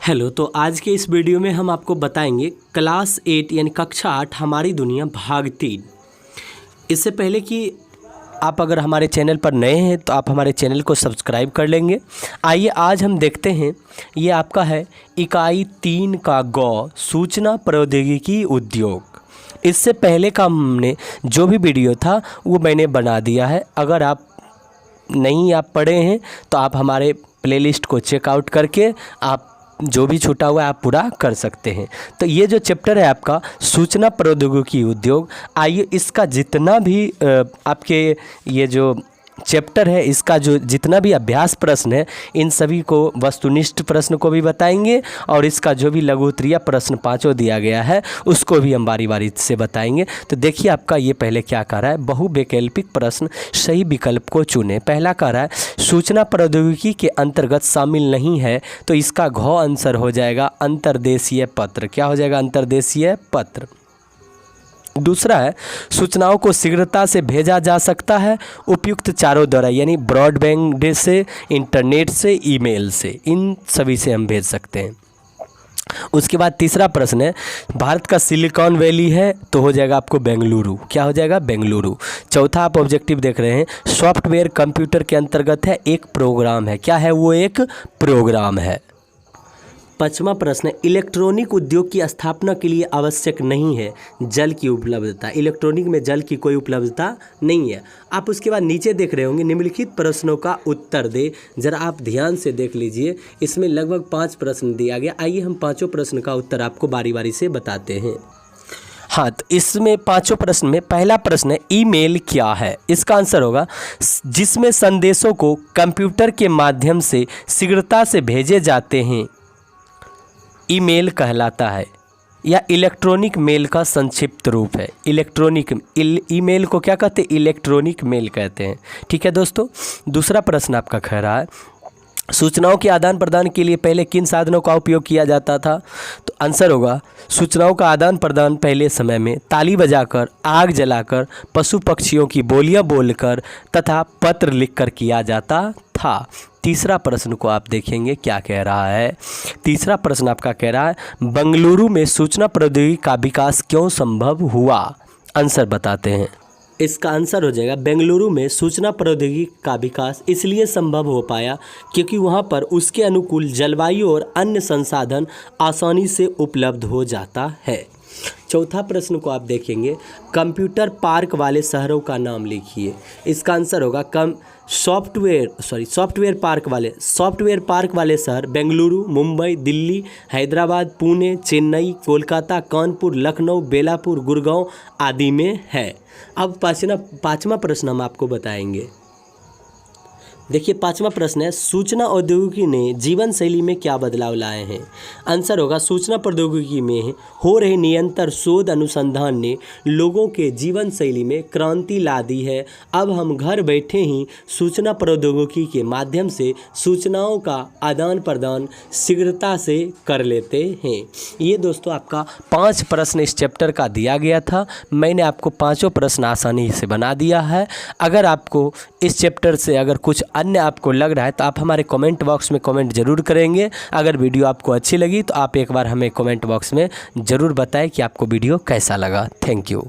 Hello. तो आज के इस वीडियो में हम आपको बताएंगे क्लास 8 यानी कक्षा 8 हमारी दुनिया भाग 3। इससे पहले कि आप अगर हमारे चैनल पर नए हैं तो आप हमारे चैनल को सब्सक्राइब कर लेंगे। आइए आज हम देखते हैं, ये आपका है इकाई 3 का गौ सूचना प्रौद्योगिकी उद्योग। इससे पहले का हमने जो भी वीडियो था वो मैंने बना दिया है। अगर आप पढ़े हैं तो आप हमारे प्लेलिस्ट को चेकआउट करके आप जो भी छूटा हुआ है आप पूरा कर सकते हैं। तो ये जो चैप्टर है आपका सूचना प्रौद्योगिकी उद्योग, आइए इसका जितना भी आपके ये जो चैप्टर है इसका जो जितना भी अभ्यास प्रश्न है इन सभी को वस्तुनिष्ठ प्रश्न को भी बताएंगे और इसका जो भी लघु उत्तरीय प्रश्न 5 दिया गया है उसको भी हम बारी बारी से बताएंगे। तो देखिए आपका ये पहले क्या कह रहा है, बहुवैकल्पिक प्रश्न, सही विकल्प को चुनें। पहला कह रहा है सूचना प्रौद्योगिकी के अंतर्गत शामिल नहीं है, तो इसका घ आंसर हो जाएगा अंतर्देशीय पत्र। क्या हो जाएगा? अंतर्देशीय पत्र। दूसरा है सूचनाओं को शीघ्रता से भेजा जा सकता है उपयुक्त चारों द्वारा, यानी ब्रॉडबैंड से, इंटरनेट से, ईमेल से, इन सभी से हम भेज सकते हैं। उसके बाद तीसरा प्रश्न है भारत का सिलिकॉन वैली है, तो हो जाएगा आपको बेंगलुरु। क्या हो जाएगा? बेंगलुरु। चौथा आप ऑब्जेक्टिव देख रहे हैं, सॉफ्टवेयर कंप्यूटर के अंतर्गत है, एक प्रोग्राम है। क्या है? वो एक प्रोग्राम है। पांचवा प्रश्न है इलेक्ट्रॉनिक उद्योग की स्थापना के लिए आवश्यक नहीं है जल की उपलब्धता। इलेक्ट्रॉनिक में जल की कोई उपलब्धता नहीं है। आप उसके बाद नीचे देख रहे होंगे निम्नलिखित प्रश्नों का उत्तर दे। जरा आप ध्यान से देख लीजिए, इसमें लगभग 5 प्रश्न दिया गया। आइए हम 5 प्रश्न का उत्तर आपको बारी बारी से बताते हैं। हाँ, तो इसमें 5 प्रश्न में पहला प्रश्न है ईमेल क्या है? इसका आंसर होगा जिसमें संदेशों को कंप्यूटर के माध्यम से शीघ्रता से भेजे जाते हैं, ईमेल कहलाता है, या इलेक्ट्रॉनिक मेल का संक्षिप्त रूप है। ईमेल को क्या कहते हैं? इलेक्ट्रॉनिक मेल कहते हैं। ठीक है दोस्तों। दूसरा प्रश्न आपका कह रहा है सूचनाओं के आदान प्रदान के लिए पहले किन साधनों का उपयोग किया जाता था? तो आंसर होगा सूचनाओं का आदान प्रदान पहले समय में ताली बजाकर, आग जलाकर, पशु पक्षियों की बोलियां बोलकर तथा पत्र लिखकर किया जाता था। तीसरा प्रश्न को आप देखेंगे क्या कह रहा है। तीसरा प्रश्न आपका कह रहा है बेंगलुरु में सूचना प्रौद्योगिकी का विकास क्यों संभव हुआ? आंसर बताते हैं। इसका आंसर हो जाएगा बेंगलुरु में सूचना प्रौद्योगिकी का विकास इसलिए संभव हो पाया क्योंकि वहां पर उसके अनुकूल जलवायु और अन्य संसाधन आसानी से उपलब्ध हो जाता है। चौथा प्रश्न को आप देखेंगे कंप्यूटर पार्क वाले शहरों का नाम लिखिए। इसका आंसर होगा सॉफ्टवेयर पार्क वाले शहर पार्क मुंबई, दिल्ली, हैदराबाद, पुणे, चेन्नई, कोलकाता, कानपुर, लखनऊ, बेलापुर, गुड़गांव आदि में है। अब पाँचवा प्रश्न हम आपको बताएंगे। देखिए 5वां प्रश्न है सूचना प्रौद्योगिकी ने जीवन शैली में क्या बदलाव लाए हैं? आंसर होगा सूचना प्रौद्योगिकी में हो रहे निरंतर शोध अनुसंधान ने लोगों के जीवन शैली में क्रांति ला दी है। अब हम घर बैठे ही सूचना प्रौद्योगिकी के माध्यम से सूचनाओं का आदान प्रदान शीघ्रता से कर लेते हैं। ये दोस्तों आपका 5 प्रश्न इस चैप्टर का दिया गया था। मैंने आपको 5 प्रश्न आसानी से बना दिया है। अगर आपको इस चैप्टर से अगर कुछ अन्य आपको लग रहा है तो आप हमारे कमेंट बॉक्स में कमेंट जरूर करेंगे। अगर वीडियो आपको अच्छी लगी तो आप एक बार हमें कमेंट बॉक्स में ज़रूर बताएं कि आपको वीडियो कैसा लगा। Thank you.